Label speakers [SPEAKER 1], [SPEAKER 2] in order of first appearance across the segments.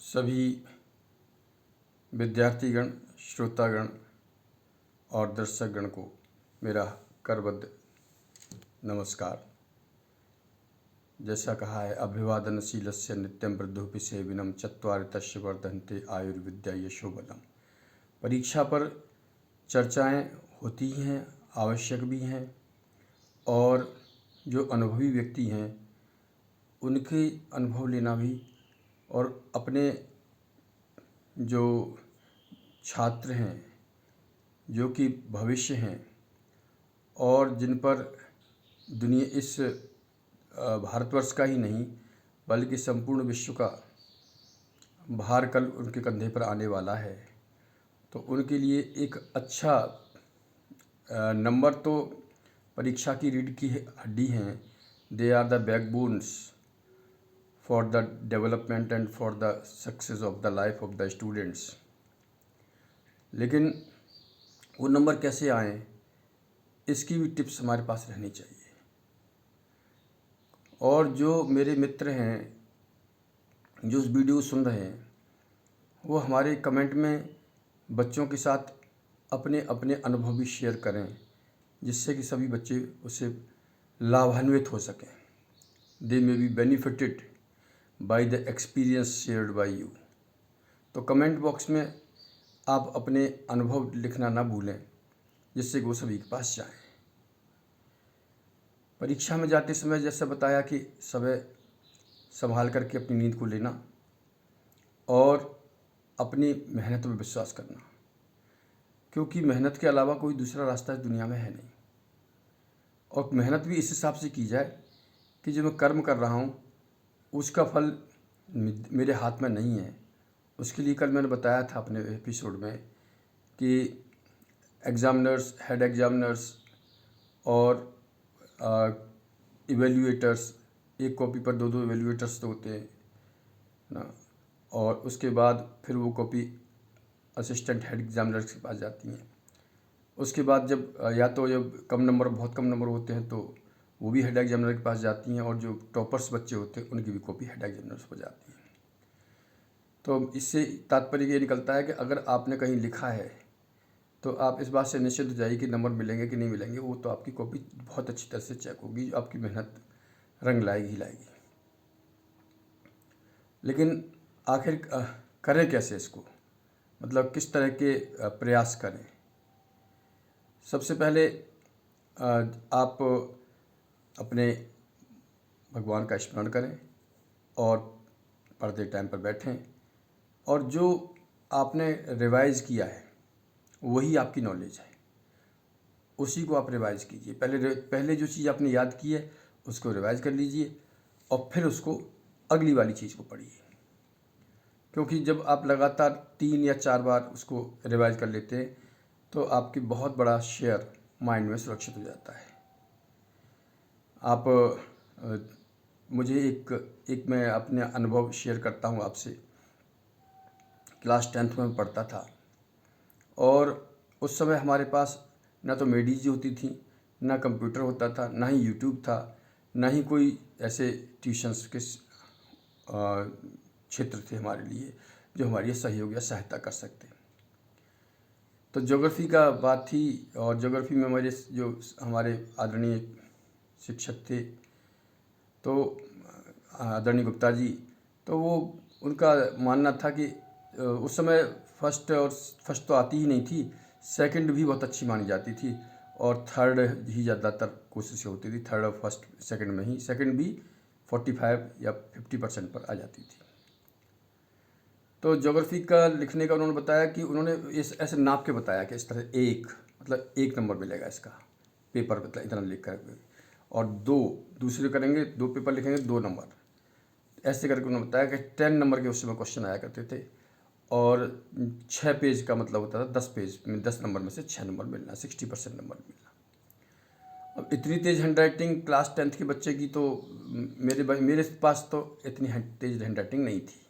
[SPEAKER 1] सभी विद्यार्थीगण, श्रोतागण और दर्शकगण को मेरा करबद्ध नमस्कार। जैसा कहा है, अभिवादनशीलस्य नित्यं वृद्धोऽपि सेविनं चत्वारि तस्य वर्धन्ते आयुर्विद्या यशो बलम्। परीक्षा पर चर्चाएं होती हैं, आवश्यक भी हैं, और जो अनुभवी व्यक्ति हैं उनके अनुभव लेना भी, और अपने जो छात्र हैं, जो कि भविष्य हैं और जिन पर दुनिया इस भारतवर्ष का ही नहीं बल्कि संपूर्ण विश्व का भार कल उनके कंधे पर आने वाला है, तो उनके लिए एक अच्छा नंबर तो परीक्षा की रीढ़ की हड्डी हैं। They are the backbones for the development and for the success of the life of the students. लेकिन वो नंबर कैसे आएँ, इसकी भी टिप्स हमारे पास रहनी चाहिए। और जो मेरे मित्र हैं जो इस वीडियो सुन रहे हैं, वो हमारे कमेंट में बच्चों के साथ अपने अपने अनुभव भी शेयर करें, जिससे कि सभी बच्चे उससे लाभान्वित हो सकें। They may be benefited by the experience shared by you. तो कमेंट बॉक्स में आप अपने अनुभव लिखना ना भूलें, जिससे कि वो सभी के पास जाएं। परीक्षा में जाते समय जैसा बताया कि समय संभाल करके अपनी नींद को लेना और अपनी मेहनत पर विश्वास करना, क्योंकि मेहनत के अलावा कोई दूसरा रास्ता इस दुनिया में है नहीं। और मेहनत भी इस हिसाब से की जाए कि जो मैं कर्म कर रहा हूँ उसका फल मेरे हाथ में नहीं है। उसके लिए कल मैंने बताया था अपने एपिसोड में कि एग्ज़ामिनर्स, हेड एग्ज़ामिनर्स और इवेल्यूएटर्स, एक कॉपी पर दो इवेल्यूएटर्स तो होते हैं ना, और उसके बाद फिर वो कॉपी असिस्टेंट हेड एग्ज़ामिनर्स के पास जाती हैं। उसके बाद जब या तो जब बहुत कम नंबर होते हैं तो वो भी हेड एग्ज़ामिनर के पास जाती हैं, और जो टॉपर्स बच्चे होते हैं उनकी भी कॉपी हेड एग्ज़ामिनर्स को जाती है। तो इससे तात्पर्य ये निकलता है कि अगर आपने कहीं लिखा है तो आप इस बात से निश्चित हो जाइए कि नंबर मिलेंगे कि नहीं मिलेंगे। वो तो आपकी कॉपी बहुत अच्छी तरह से चेक होगी, आपकी मेहनत रंग लाएगी ही लाएगी। लेकिन आखिर करें कैसे इसको, मतलब किस तरह के प्रयास करें। सबसे पहले आप अपने भगवान का स्मरण करें और पढ़ते टाइम पर बैठें, और जो आपने रिवाइज़ किया है वही आपकी नॉलेज है, उसी को आप रिवाइज़ कीजिए। पहले जो चीज़ आपने याद की है उसको रिवाइज़ कर लीजिए, और फिर उसको अगली वाली चीज़ को पढ़िए। क्योंकि जब आप लगातार 3 या 4 बार उसको रिवाइज़ कर लेते हैं तो आपकी बहुत बड़ा शेयर माइंड में सुरक्षित हो जाता है। आप मुझे एक मैं अपने अनुभव शेयर करता हूँ आपसे। क्लास 10th में पढ़ता था, और उस समय हमारे पास ना तो मेडीज होती थी, ना कंप्यूटर होता था, ना ही यूट्यूब था, ना ही कोई ऐसे ट्यूशन्स के क्षेत्र थे हमारे लिए जो हमारी सहयोग या सहायता कर सकते। तो ज्योग्राफी का बात थी, और ज्योग्राफी में हमारे आदरणीय शिक्षक थे, तो आदरणीय गुप्ता जी, तो वो उनका मानना था कि उस समय फर्स्ट तो आती ही नहीं थी, सेकंड भी बहुत अच्छी मानी जाती थी, और थर्ड ही ज़्यादातर कोशिशें होती थी। थर्ड और फर्स्ट सेकंड में ही, सेकंड भी 45 या 50% पर आ जाती थी। तो ज्योग्राफी का लिखने का उन्होंने बताया कि उन्होंने इस ऐसे नाप के बताया कि इस तरह मतलब 1 नंबर मिलेगा इसका पेपर, मतलब इतना लिख कर, और 2 दूसरे करेंगे, 2 पेपर लिखेंगे 2 नंबर, ऐसे करके उन्होंने बताया कि 10 नंबर के उस समय क्वेश्चन आया करते थे, और 6 पेज का मतलब होता था 10 पेज में 10 नंबर में से 6 नंबर मिलना, 60% नंबर मिलना। अब इतनी तेज़ हैंडराइटिंग क्लास 10th के बच्चे की तो मेरे पास तो इतनी तेज़ हैंडराइटिंग नहीं थी,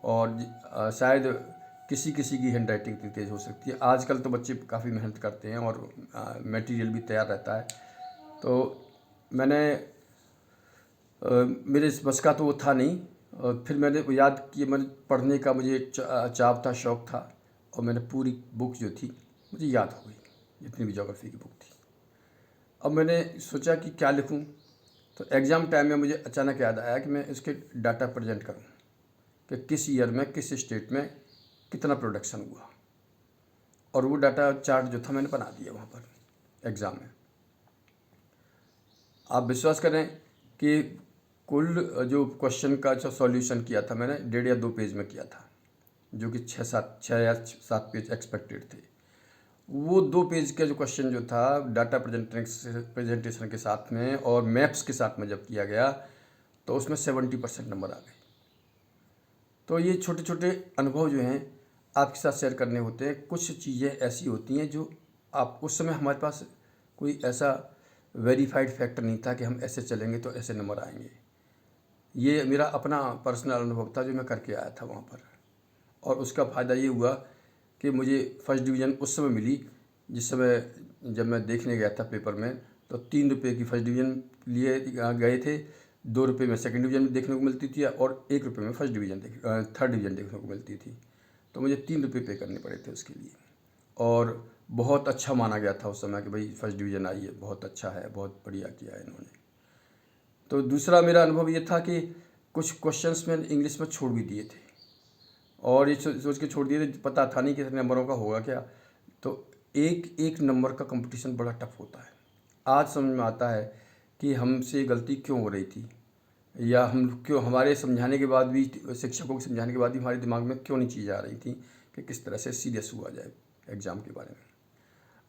[SPEAKER 1] और शायद किसी की हैंडराइटिंग इतनी तेज़ हो सकती है। आजकल तो बच्चे काफ़ी मेहनत करते हैं और मटेरियल भी तैयार रहता है। तो मेरे बस का तो वो था नहीं, और फिर मैंने वो याद किया, मैंने पढ़ने का मुझे चाव था, शौक़ था, और मैंने पूरी बुक जो थी मुझे याद हो गई, जितनी भी ज्योग्राफी की बुक थी। अब मैंने सोचा कि क्या लिखूं, तो एग्ज़ाम टाइम में मुझे अचानक याद आया कि मैं इसके डाटा प्रेजेंट करूं कि किस ईयर में किस स्टेट में कितना प्रोडक्शन हुआ, और वो डाटा चार्ट जो था मैंने बना दिया वहाँ पर एग्ज़ाम में। आप विश्वास करें कि कुल जो क्वेश्चन का जो सॉल्यूशन किया था मैंने 1.5 या 2 पेज में किया था, जो कि 6 या 7 पेज एक्सपेक्टेड थे। वो 2 पेज का जो क्वेश्चन जो था डाटा प्रेजेंटेशन के साथ में और मैप्स के साथ में जब किया गया तो उसमें 70% नंबर आ गए। तो ये छोटे छोटे अनुभव जो हैं आपके साथ शेयर करने होते हैं। कुछ चीज़ें ऐसी होती हैं जो आप उस समय हमारे पास कोई ऐसा वेरीफाइड फैक्टर नहीं था कि हम ऐसे चलेंगे तो ऐसे नंबर आएंगे। ये मेरा अपना पर्सनल अनुभव था जो मैं करके आया था वहाँ पर, और उसका फ़ायदा ये हुआ कि मुझे फर्स्ट डिवीज़न उस समय मिली जिस समय जब मैं देखने गया था पेपर में, तो 3 रुपये की फर्स्ट डिवीज़न लिए गए थे, 2 रुपये में सेकंड डिवीज़न देखने को मिलती थी, और 1 रुपये में थर्ड डिवीज़न देखने को मिलती थी। तो मुझे 3 रुपये पे करने पड़े थे उसके लिए, और बहुत अच्छा माना गया था उस समय कि भाई फर्स्ट डिवीज़न आई है, बहुत अच्छा है, बहुत बढ़िया किया है इन्होंने। तो दूसरा मेरा अनुभव ये था कि कुछ क्वेश्चंस मैंने इंग्लिश में छोड़ भी दिए थे, और ये सोच के छोड़ दिए थे, पता था नहीं कितने नंबरों का होगा क्या। तो एक एक नंबर का कंपटीशन बड़ा टफ होता है। आज समझ में आता है कि हमसे गलती क्यों हो रही थी, या हम क्यों, हमारे समझाने के बाद भी, शिक्षकों के समझाने के बाद भी हमारे दिमाग में क्यों नहीं चीज़ आ रही थी कि किस तरह से सीरियस हुआ जाए एग्ज़ाम के बारे में।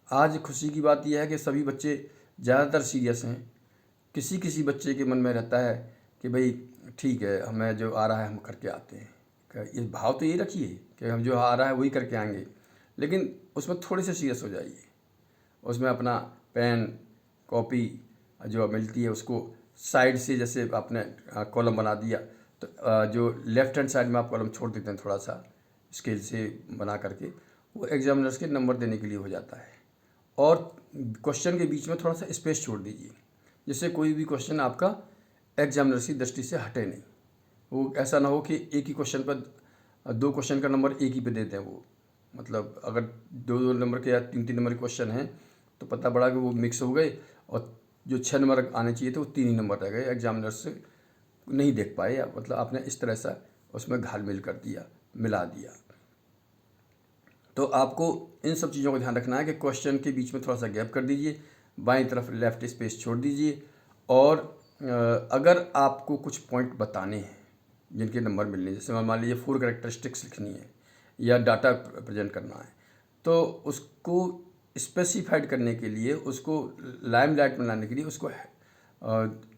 [SPEAKER 1] आज खुशी की बात यह है कि सभी बच्चे ज़्यादातर सीरियस हैं। किसी किसी बच्चे के मन में रहता है कि भाई ठीक है, हमें जो आ रहा है हम करके आते हैं, ये भाव तो ये रखिए कि हम जो आ रहा है वही करके आएंगे, लेकिन उसमें थोड़े से सीरियस हो जाइए। उसमें अपना पेन कॉपी जो मिलती है उसको साइड से, जैसे आपने कॉलम बना दिया तो जो लेफ़्ट हैंड साइड में आप कॉलम छोड़ देते हैं थोड़ा सा स्केल से बना करके, वो एग्जामिनर्स के नंबर देने के लिए हो जाता है। और क्वेश्चन के बीच में थोड़ा सा स्पेस छोड़ दीजिए, जिससे कोई भी क्वेश्चन आपका एग्जामिनर्स की दृष्टि से हटे नहीं। वो ऐसा ना हो कि एक ही क्वेश्चन पर 2 क्वेश्चन का नंबर एक ही पे देते हैं वो, मतलब अगर 2-2 नंबर के या 3-3 नंबर के क्वेश्चन हैं तो पता पड़ा कि वो मिक्स हो गए, और जो 6 नंबर आने चाहिए थे वो 3 ही नंबर रह गए, एग्जामिनर्स नहीं देख पाए, या मतलब आपने इस तरह से उसमें घाल-मेल कर दिया, मिला दिया। तो आपको इन सब चीज़ों का ध्यान रखना है कि क्वेश्चन के बीच में थोड़ा सा गैप कर दीजिए, बाईं तरफ लेफ़्ट स्पेस छोड़ दीजिए, और अगर आपको कुछ पॉइंट बताने हैं जिनके नंबर मिलने, जैसे मान लीजिए 4 कैरेक्टरिस्टिक्स लिखनी है या डाटा प्रेजेंट करना है, तो उसको स्पेसिफाइड करने के लिए, उसको लाइमलाइट में लाने के लिए उसको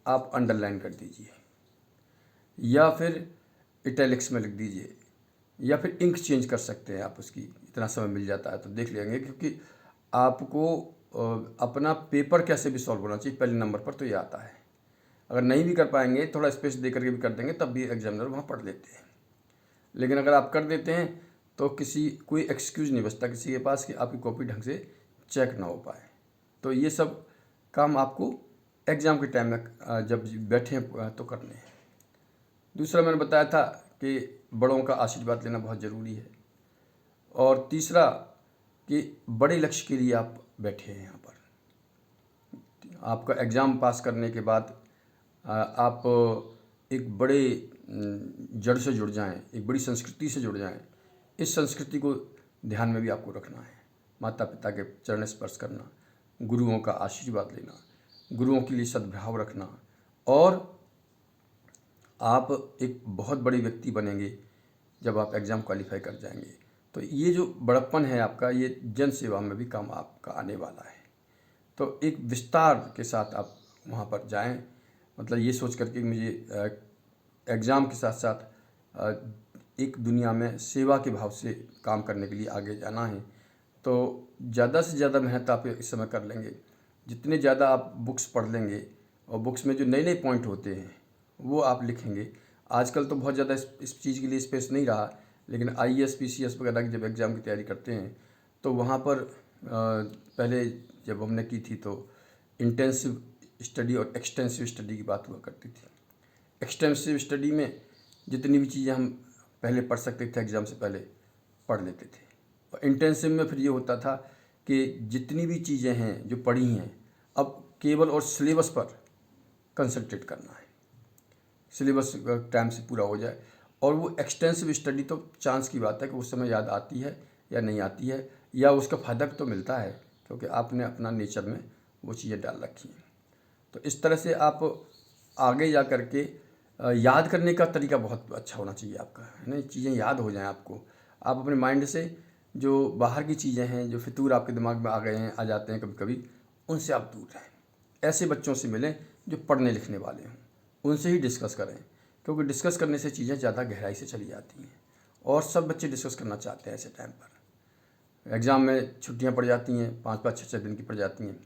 [SPEAKER 1] आप अंडरलाइन कर दीजिए, या फिर इटैलिक्स में लिख दीजिए, या फिर इंक चेंज कर सकते हैं आप, उसकी इतना समय मिल जाता है तो देख लेंगे। क्योंकि आपको अपना पेपर कैसे भी सॉल्व होना चाहिए पहले नंबर पर, तो ये आता है। अगर नहीं भी कर पाएंगे, थोड़ा स्पेस दे करके भी कर देंगे, तब भी एग्जामिनर वहाँ पढ़ लेते हैं। लेकिन अगर आप कर देते हैं तो कोई एक्सक्यूज़ नहीं बचता किसी के पास कि आपकी कॉपी ढंग से चेक ना हो पाए। तो ये सब काम आपको एग्ज़ाम के टाइम में जब बैठे तो करने हैं। दूसरा मैंने बताया था कि बड़ों का आशीर्वाद लेना बहुत ज़रूरी है, और तीसरा कि बड़े लक्ष्य के लिए आप बैठे हैं यहाँ पर। आपका एग्ज़ाम पास करने के बाद आप एक बड़े जड़ से जुड़ जाएं, एक बड़ी संस्कृति से जुड़ जाएं। इस संस्कृति को ध्यान में भी आपको रखना है। माता पिता के चरण स्पर्श करना, गुरुओं का आशीर्वाद लेना, गुरुओं के लिए सद्भाव रखना, और आप एक बहुत बड़े व्यक्ति बनेंगे जब आप एग्ज़ाम क्वालिफाई कर जाएंगे। तो ये जो बड़प्पन है आपका, ये जन सेवा में भी काम आपका आने वाला है। तो एक विस्तार के साथ आप वहाँ पर जाएं, मतलब ये सोच करके मुझे एग्ज़ाम के साथ साथ एक दुनिया में सेवा के भाव से काम करने के लिए आगे जाना है। तो ज़्यादा से ज़्यादा मेहनत आप इस समय कर लेंगे, जितने ज़्यादा आप बुक्स पढ़ लेंगे, और बुक्स में जो नए नए पॉइंट होते हैं वो आप लिखेंगे। आजकल तो बहुत ज़्यादा इस चीज़ के लिए स्पेस नहीं रहा, लेकिन IAS PCS वगैरह की जब एग्ज़ाम की तैयारी करते हैं तो वहाँ पर पहले जब हमने की थी तो इंटेंसिव स्टडी और एक्सटेंसिव स्टडी की बात हुआ करती थी। एक्सटेंसिव स्टडी में जितनी भी चीज़ें हम पहले पढ़ सकते थे एग्ज़ाम से पहले पढ़ लेते थे। और इंटेंसिव में फिर ये होता था कि जितनी भी चीज़ें हैं जो पढ़ी हैं अब केवल और सिलेबस पर कंसंट्रेट करना है, सिलेबस टाइम से पूरा हो जाए। और वो एक्सटेंसिव स्टडी तो चांस की बात है कि उस समय याद आती है या नहीं आती है, या उसका फ़ायदा तो मिलता है क्योंकि आपने अपना नेचर में वो चीज़ें डाल रखी हैं। तो इस तरह से आप आगे जा कर के याद करने का तरीका बहुत अच्छा होना चाहिए आपका, है ना। चीज़ें याद हो जाएं आपको, आप अपने माइंड से जो बाहर की चीज़ें हैं, जो फितूर आपके दिमाग में आ गए हैं, आ जाते हैं कभी कभी, उनसे आप दूर रहें। ऐसे बच्चों से मिलें जो पढ़ने लिखने वाले हों, उनसे ही डिस्कस करें, क्योंकि डिस्कस करने से चीज़ें ज़्यादा गहराई से चली जाती हैं। और सब बच्चे डिस्कस करना चाहते हैं ऐसे टाइम पर। एग्ज़ाम में छुट्टियां पड़ जाती हैं, 5-5 6-6 दिन की पड़ जाती हैं,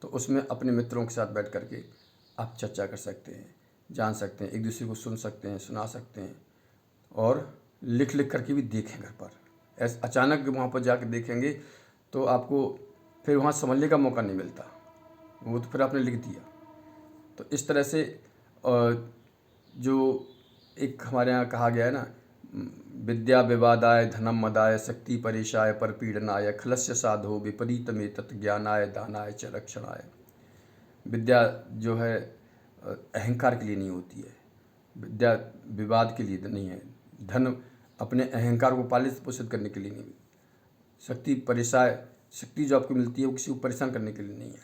[SPEAKER 1] तो उसमें अपने मित्रों के साथ बैठ कर के आप चर्चा कर सकते हैं, जान सकते हैं, एक दूसरे को सुन सकते हैं, सुना सकते हैं। और लिख लिख करके भी देखें घर पर। ऐसे अचानक वहाँ पर जाकर देखेंगे तो आपको फिर वहाँ समझने का मौका नहीं मिलता, वो तो फिर आपने लिख दिया। तो इस तरह से जो एक हमारे यहाँ कहा गया है ना, विद्या विवादाय धनम मदाय शक्ति परेशाय परपीडनाय खलस्य साधो विपरीत में तत् ज्ञानाय दानाय च रक्षणाय। विद्या जो है अहंकार के लिए नहीं होती है, विद्या विवाद के लिए नहीं है, धन अपने अहंकार को पालित पोषित करने के लिए नहीं, शक्ति परेशाय, शक्ति जो आपको मिलती है वो किसी को परेशान करने के लिए नहीं है,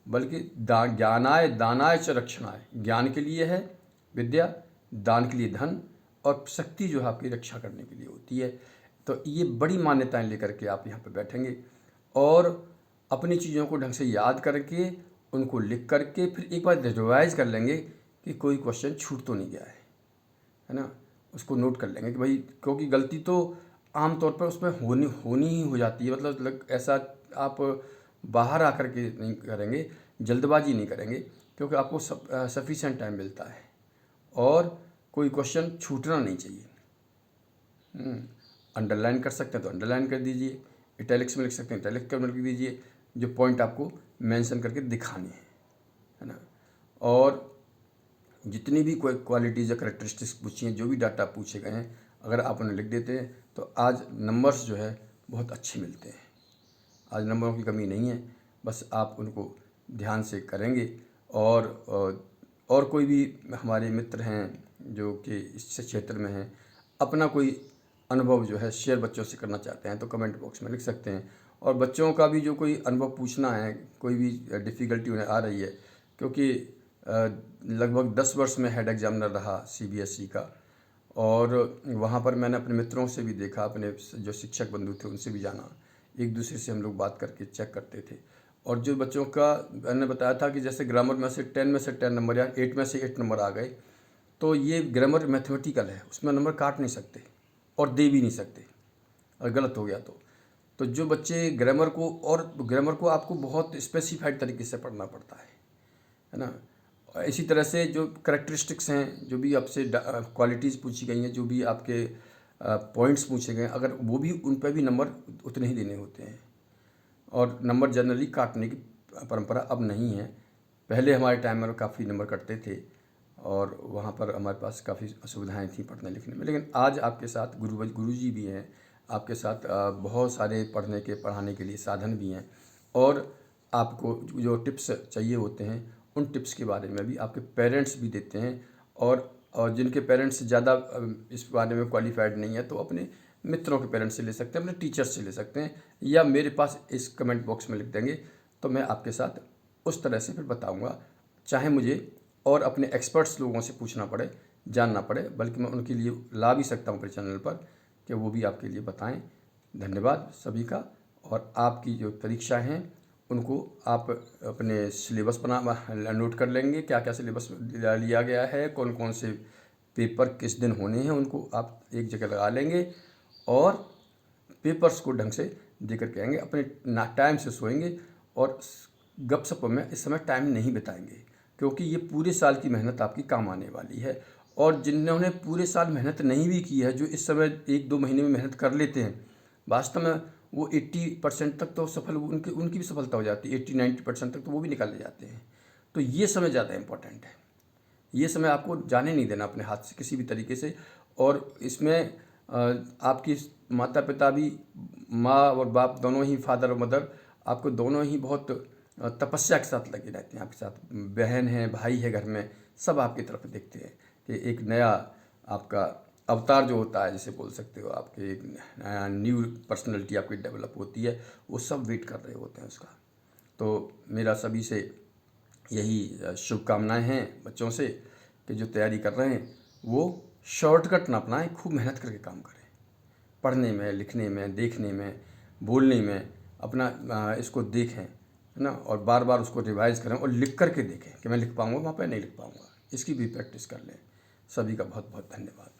[SPEAKER 1] बल्कि ज्ञानाय दानाय च रक्षणाय, ज्ञान के लिए है विद्या, दान के लिए धन, और शक्ति जो है आपकी रक्षा करने के लिए होती है। तो ये बड़ी मान्यताएं लेकर के आप यहाँ पर बैठेंगे और अपनी चीज़ों को ढंग से याद करके उनको लिख करके फिर एक बार रिवाइज कर लेंगे कि कोई क्वेश्चन छूट तो नहीं गया है ना। उसको नोट कर लेंगे कि भाई, क्योंकि गलती तो आमतौर पर उसमें होनी ही हो जाती है, मतलब ऐसा आप बाहर आकर के नहीं करेंगे, जल्दबाजी नहीं करेंगे, क्योंकि आपको सफिशिएंट टाइम मिलता है और कोई क्वेश्चन छूटना नहीं चाहिए। अंडरलाइन कर सकते हैं तो अंडरलाइन कर दीजिए, इटैलिक्स में लिख सकते हैं इटैलिक्स में लिख दीजिए, जो पॉइंट आपको मेंशन करके दिखाने हैं, है ना। और जितनी भी कोई क्वालिटीज़ या करेक्टरिस्टिक्स पूछी हैं, जो भी डाटा पूछे गए हैं, अगर आप उन्हें लिख देते हैं तो आज नंबर्स जो है बहुत अच्छे मिलते हैं। आज नंबरों की कमी नहीं है, बस आप उनको ध्यान से करेंगे। और कोई भी हमारे मित्र हैं जो कि इस क्षेत्र में हैं, अपना कोई अनुभव जो है शेयर बच्चों से करना चाहते हैं तो कमेंट बॉक्स में लिख सकते हैं। और बच्चों का भी जो कोई अनुभव पूछना है, कोई भी डिफ़िकल्टी उन्हें आ रही है, क्योंकि लगभग 10 वर्ष में हेड एग्जामिनर रहा CBSE का, और वहाँ पर मैंने अपने मित्रों से भी देखा, अपने जो शिक्षक बंधु थे उनसे भी जाना, एक दूसरे से हम लोग बात करके चेक करते थे। और जो बच्चों का मैंने बताया था कि जैसे ग्रामर में से 10 में से 10 नंबर या 8 में से 8 नंबर आ गए, तो ये ग्रामर मैथमेटिकल है, उसमें नंबर काट नहीं सकते और दे भी नहीं सकते अगर गलत हो गया तो जो बच्चे ग्रामर को आपको बहुत स्पेसिफाइड तरीके से पढ़ना पड़ता है ना। इसी तरह से जो करेक्टरिस्टिक्स हैं, जो भी आपसे क्वालिटीज़ पूछी गई हैं, जो भी आपके पॉइंट्स पूछे गए हैं, अगर वो भी उन पर भी नंबर उतने ही देने होते हैं। और नंबर जनरली काटने की परंपरा अब नहीं है, पहले हमारे टाइम में काफ़ी नंबर कटते थे और वहाँ पर हमारे पास काफ़ी असुविधाएं थी पढ़ने लिखने में। लेकिन आज आपके साथ गुरुजी भी हैं, आपके साथ बहुत सारे पढ़ाने के लिए साधन भी हैं, और आपको जो टिप्स चाहिए होते हैं उन टिप्स के बारे में भी आपके पेरेंट्स भी देते हैं। और जिनके पेरेंट्स ज़्यादा इस बारे में क्वालिफाइड नहीं है तो अपने मित्रों के पेरेंट्स से ले सकते हैं, अपने टीचर्स से ले सकते हैं, या मेरे पास इस कमेंट बॉक्स में लिख देंगे तो मैं आपके साथ उस तरह से फिर बताऊंगा। चाहे मुझे और अपने एक्सपर्ट्स लोगों से पूछना पड़े, जानना पड़े, बल्कि मैं उनके लिए ला भी सकता हूँ अपने चैनल पर कि वो भी आपके लिए बताएं। धन्यवाद सभी का। और आपकी जो परीक्षा हैं उनको आप अपने सिलेबस बना नोट कर लेंगे, क्या क्या सिलेबस लिया गया है, कौन कौन से पेपर किस दिन होने हैं, उनको आप एक जगह लगा लेंगे और पेपर्स को ढंग से दे करके आएंगे। अपने टाइम से सोएंगे और गपशप में इस समय टाइम नहीं बिताएंगे, क्योंकि ये पूरे साल की मेहनत आपकी काम आने वाली है। और जिन्होंने पूरे साल मेहनत नहीं भी की है, जो इस समय 1-2 महीने में मेहनत कर लेते हैं, वास्तव में वो 80% तक तो सफल उनकी भी सफलता हो जाती है, 80-90% तक तो वो भी निकाले जाते हैं। तो ये समय ज़्यादा इम्पोर्टेंट है, ये समय आपको जाने नहीं देना अपने हाथ से किसी भी तरीके से। और इसमें आपकी माता पिता भी, माँ और बाप दोनों ही, फादर और मदर, आपको दोनों ही बहुत तपस्या के साथ लगे रहते हैं। आपके साथ बहन है, भाई है घर में, सब आपकी तरफ देखते हैं कि एक नया आपका अवतार जो होता है, जिसे बोल सकते हो, आपके एक न्यू पर्सनैलिटी आपकी डेवलप होती है, वो सब वेट कर रहे होते हैं उसका। तो मेरा सभी से यही शुभकामनाएं हैं बच्चों से कि जो तैयारी कर रहे हैं वो शॉर्टकट ना अपनाएं, खूब मेहनत करके काम करें, पढ़ने में, लिखने में, देखने में, बोलने में, अपना इसको देखें, है ना, और बार बार उसको रिवाइज करें और लिख करके देखें कि मैं लिख पाऊँगा वहाँ पे, नहीं लिख पाऊँगा, इसकी भी प्रैक्टिस कर लें। सभी का बहुत बहुत धन्यवाद।